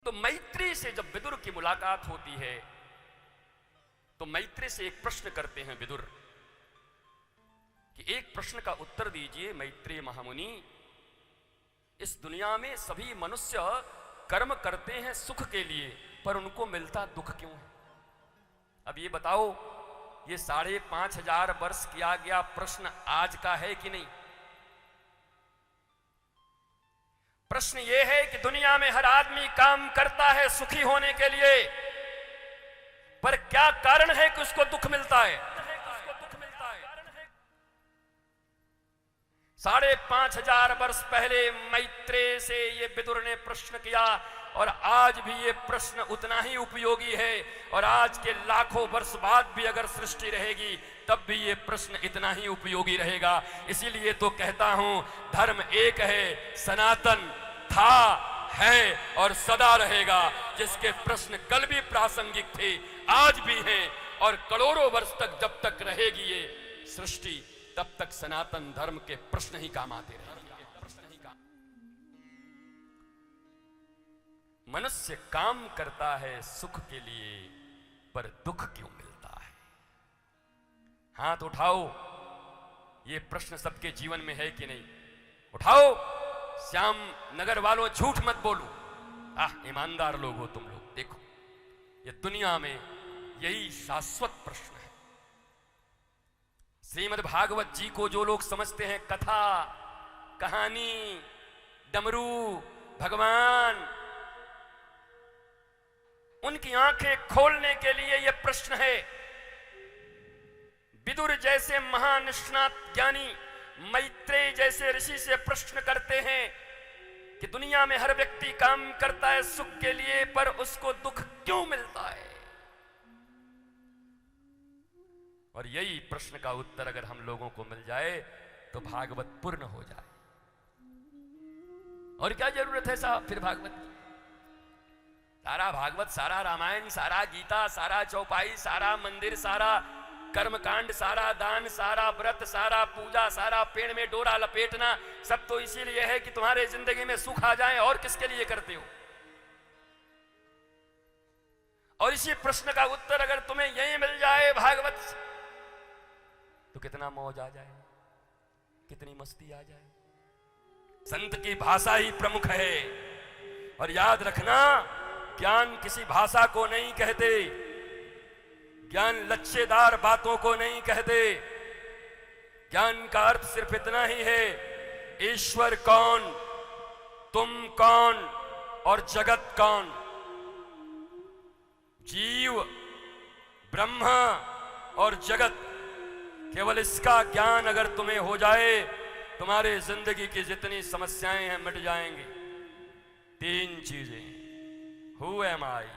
तो मैत्री से जब विदुर की मुलाकात होती है तो मैत्री से एक प्रश्न करते हैं विदुर कि एक प्रश्न का उत्तर दीजिए मैत्री महामुनि। इस दुनिया में सभी मनुष्य कर्म करते हैं सुख के लिए, पर उनको मिलता दुख क्यों है? अब ये बताओ, ये 5,500 वर्ष किया गया प्रश्न आज का है कि नहीं? प्रश्न ये है कि दुनिया में हर आदमी काम करता है सुखी होने के लिए, पर क्या कारण है कि उसको दुख मिलता है? 5,500 वर्ष पहले मैत्रेय से ये विदुर ने प्रश्न किया और आज भी ये प्रश्न उतना ही उपयोगी है, और आज के लाखों वर्ष बाद भी अगर सृष्टि रहेगी तब भी ये प्रश्न इतना ही उपयोगी रहेगा। इसीलिए तो कहता हूं धर्म एक है, सनातन था, है और सदा रहेगा, जिसके प्रश्न कल भी प्रासंगिक थे, आज भी हैं, और करोड़ों वर्ष तक जब तक रहेगी ये सृष्टि तब तक सनातन धर्म के प्रश्न ही काम आते रहेंगे। मनुष्य काम करता है सुख के लिए, पर दुख क्यों मिलता है? हाथ उठाओ, ये प्रश्न सबके जीवन में है कि नहीं? उठाओ। श्याम नगर वालों, झूठ मत बोलो, ईमानदार लोग हो तुम लोग। देखो, ये दुनिया में यही शाश्वत प्रश्न है। श्रीमद् भागवत जी को जो लोग समझते हैं कथा, कहानी, डमरू, भगवान, उनकी आंखें खोलने के लिए यह प्रश्न है। विदुर जैसे महानिष्णात ज्ञानी मैत्रेय जैसे ऋषि से प्रश्न करते हैं कि दुनिया में हर व्यक्ति काम करता है सुख के लिए, पर उसको दुख क्यों मिलता है? और यही प्रश्न का उत्तर अगर हम लोगों को मिल जाए तो भागवत पूर्ण हो जाए। और क्या जरूरत है साहब फिर भागवत की? सारा भागवत, सारा रामायण, सारा गीता, सारा चौपाई, सारा मंदिर, सारा कर्मकांड, सारा दान, सारा व्रत, सारा पूजा, सारा पेड़ में डोरा लपेटना, सब तो इसीलिए है कि तुम्हारे जिंदगी में सुख आ जाए। और किसके लिए करते हो? और इसी प्रश्न का उत्तर अगर तुम्हें यही मिल जाए भागवत से, तो कितना मौज आ जाए, कितनी मस्ती आ जाए। संत की भाषा ही प्रमुख है। और याद रखना, ज्ञान किसी भाषा को नहीं कहते, ज्ञान लच्छेदार बातों को नहीं कहते। ज्ञान का अर्थ सिर्फ इतना ही है, ईश्वर कौन, तुम कौन और जगत कौन। जीव, ब्रह्मा और जगत, केवल इसका ज्ञान अगर तुम्हें हो जाए, तुम्हारे जिंदगी की जितनी समस्याएं हैं मिट जाएंगी। 3 चीजें, हु एम आई,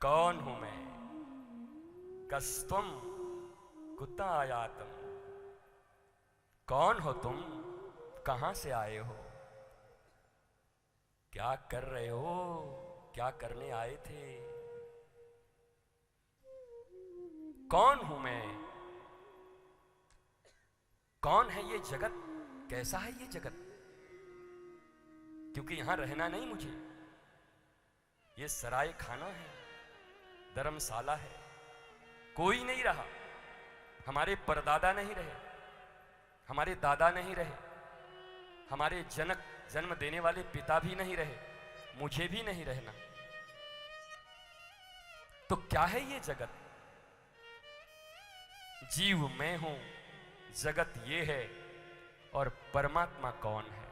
कौन हूं मैं, कस्तुम, कुत्ता आया तुम, कौन हो तुम, कहां से आए हो, क्या कर रहे हो, क्या करने आए थे, कौन हूं मैं, कौन है ये जगत, कैसा है ये जगत, क्योंकि यहां रहना नहीं मुझे, ये सराय खाना है, धर्मशाला है, कोई नहीं रहा। हमारे परदादा नहीं रहे, हमारे दादा नहीं रहे, हमारे जनक जन्म देने वाले पिता भी नहीं रहे, मुझे भी नहीं रहना। तो क्या है ये जगत? जीव मैं हूं, जगत ये है, और परमात्मा कौन है?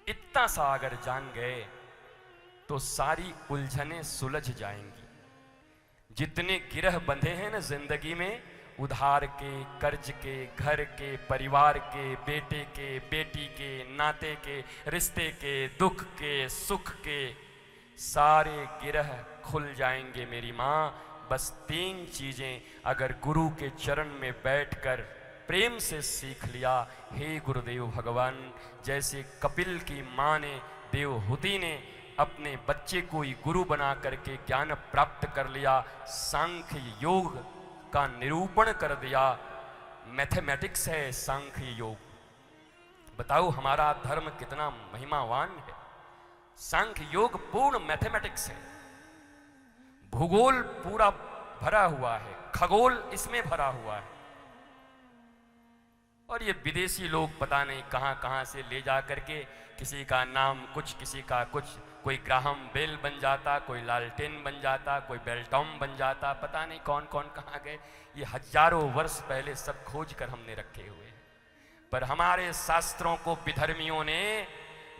इतना सा अगर जान गए तो सारी उलझनें सुलझ जाएंगी। जितने गिरह बंधे हैं ना जिंदगी में, उधार के, कर्ज के, घर के, परिवार के, बेटे के, बेटी के, नाते के, रिश्ते के, दुख के, सुख के, सारे गिरह खुल जाएंगे मेरी माँ। बस 3 चीजें अगर गुरु के चरण में बैठकर प्रेम से सीख लिया। हे गुरुदेव भगवान, जैसे कपिल की माँ ने, देवहूति ने अपने बच्चे को ही गुरु बना करके ज्ञान प्राप्त कर लिया, सांख्य योग का निरूपण कर दिया। मैथमेटिक्स है सांख्य योग। बताओ हमारा धर्म कितना महिमावान है। सांख्य योग पूर्ण मैथमेटिक्स है, भूगोल पूरा भरा हुआ है, खगोल इसमें भरा हुआ है। और ये विदेशी लोग पता नहीं कहां कहां से ले जा करके किसी का नाम कुछ, किसी का कुछ, कोई ग्राहम बेल बन जाता, कोई लालटेन बन जाता, कोई बेल्टॉम बन जाता, पता नहीं कौन कौन कहां गए। ये हजारों वर्ष पहले सब खोज कर हमने रखे हुए हैं। पर हमारे शास्त्रों को विधर्मियों ने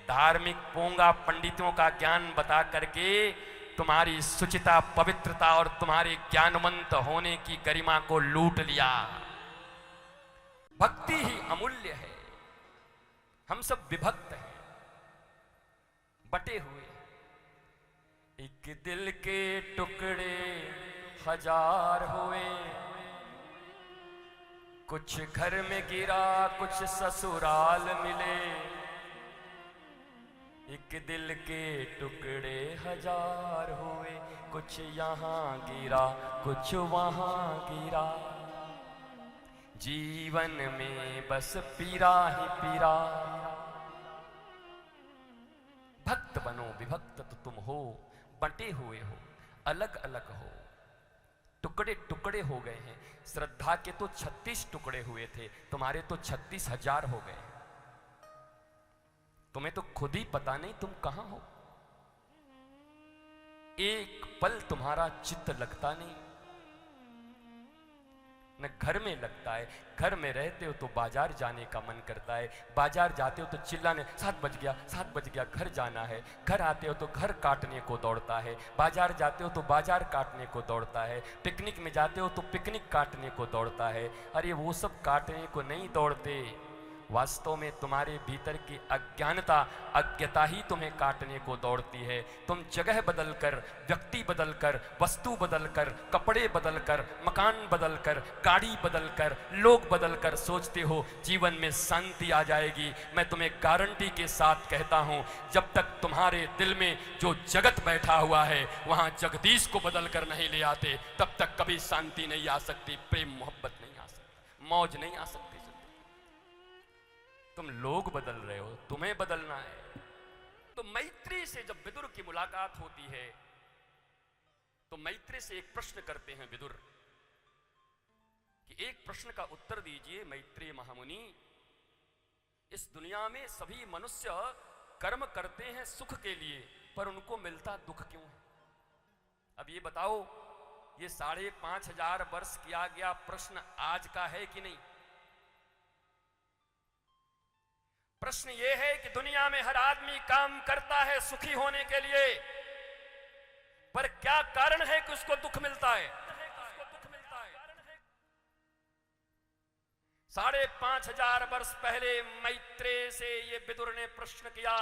धार्मिक पोंगा पंडितों का ज्ञान बता करके तुम्हारी सुचिता, पवित्रता और तुम्हारे ज्ञानवंत होने की गरिमा को लूट लिया। भक्ति ही अमूल्य है। हम सब विभक्त हैं, बटे हुए। एक दिल के टुकड़े हजार हुए, कुछ घर में गिरा, कुछ ससुराल मिले। एक दिल के टुकड़े हजार हुए, कुछ यहाँ गिरा, कुछ वहां गिरा। जीवन में बस पीरा ही पीरा। भक्त बनो, विभक्त तो तुम हो, बंटे हुए हो, अलग अलग हो, टुकड़े टुकड़े हो गए हैं। श्रद्धा के तो 36 टुकड़े हुए थे, तुम्हारे तो 36,000 हो गए। तुम्हें तो खुद ही पता नहीं तुम कहां हो। एक पल तुम्हारा चित्त लगता नहीं, न घर में लगता है। घर में रहते हो तो बाजार जाने का मन करता है, बाजार जाते हो तो चिल्लाने 7 बज गया, 7 बज गया, घर जाना है। घर आते हो तो घर काटने को दौड़ता है, बाजार जाते हो तो बाजार काटने को दौड़ता है, पिकनिक में जाते हो तो पिकनिक काटने को दौड़ता है। अरे वो सब काटने को नहीं दौड़ते, वास्तव में तुम्हारे भीतर की अज्ञानता, अज्ञता ही तुम्हें काटने को दौड़ती है। तुम जगह बदलकर, व्यक्ति बदलकर, वस्तु बदलकर, कपड़े बदलकर, मकान बदलकर, गाड़ी बदलकर, लोग बदलकर सोचते हो जीवन में शांति आ जाएगी। मैं तुम्हें गारंटी के साथ कहता हूं, जब तक तुम्हारे दिल में जो जगत बैठा हुआ है वहां जगदीश को बदलकर नहीं ले आते, तब तक कभी शांति नहीं आ सकती, प्रेम मोहब्बत नहीं आ सकती, मौज नहीं आ सकती। तुम लोग बदल रहे हो, तुम्हें बदलना है। तो मैत्री से जब विदुर की मुलाकात होती है तो मैत्री से एक प्रश्न करते हैं विदुर कि एक प्रश्न का उत्तर दीजिए मैत्री महामुनि। इस दुनिया में सभी मनुष्य कर्म करते हैं सुख के लिए, पर उनको मिलता दुख क्यों है? अब ये बताओ, ये 5,500 वर्ष किया गया प्रश्न आज का है कि नहीं? प्रश्न ये है कि दुनिया में हर आदमी काम करता है सुखी होने के लिए, पर क्या कारण है कि उसको दुख मिलता है? 5,500 वर्ष पहले मैत्रेय से ये विदुर ने प्रश्न किया,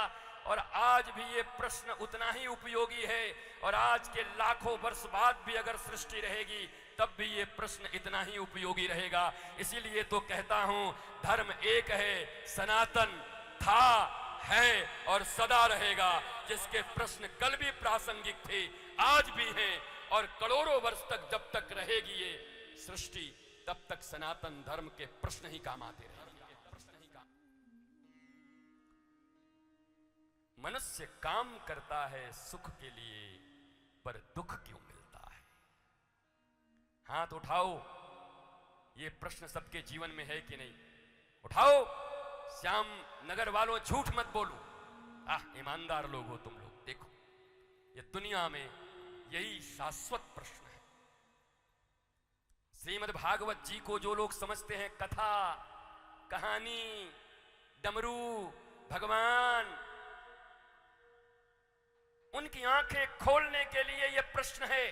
और आज भी ये प्रश्न उतना ही उपयोगी है। और आज के लाखों वर्ष बाद भी अगर सृष्टि रहेगी तब भी ये प्रश्न इतना ही उपयोगी रहेगा। इसीलिए तो कहता हूं, धर्म एक है, सनातन, था, है और सदा रहेगा। जिसके प्रश्न कल भी प्रासंगिक थे, आज भी हैं, और करोड़ों वर्ष तक जब तक रहेगी ये सृष्टि, तब तक सनातन धर्म के प्रश्न ही काम आते रहेंगे। मनुष्य काम करता है सुख के लिए, पर दुख क्यों मिलता है? हाथ उठाओ, ये प्रश्न सबके जीवन में है कि नहीं? उठाओ। श्याम नगर वालों, झूठ मत बोलो, ईमानदार लोग हो तुम लोग। देखो, ये दुनिया में यही शाश्वत प्रश्न है। श्रीमद् भागवत जी को जो लोग समझते हैं कथा, कहानी, डमरू, भगवान, उनकी आंखें खोलने के लिए यह प्रश्न है।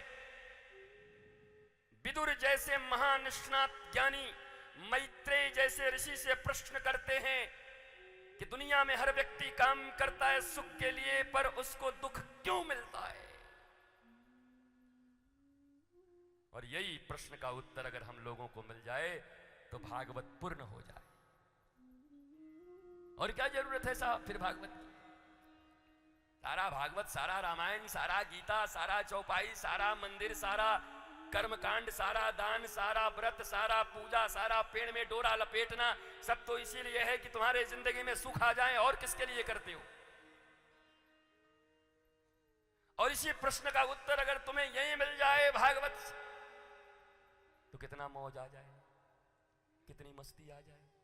विदुर जैसे महानिष्णात ज्ञानी मैत्रेय जैसे ऋषि से प्रश्न करते हैं कि दुनिया में हर व्यक्ति काम करता है सुख के लिए, पर उसको दुख क्यों मिलता है? और यही प्रश्न का उत्तर अगर हम लोगों को मिल जाए तो भागवत पूर्ण हो जाए। और क्या जरूरत है साहब फिर भागवत? सारा भागवत, सारा रामायण, सारा गीता, सारा चौपाई, सारा मंदिर, सारा कर्मकांड, सारा दान, सारा व्रत, सारा पूजा, सारा पेड़ में डोरा लपेटना, सब तो इसीलिए है कि तुम्हारे जिंदगी में सुख आ जाए। और किसके लिए करते हो? और इसी प्रश्न का उत्तर अगर तुम्हें यही मिल जाए भागवत से, तो कितना मौज आ जाए, कितनी मस्ती आ जाए।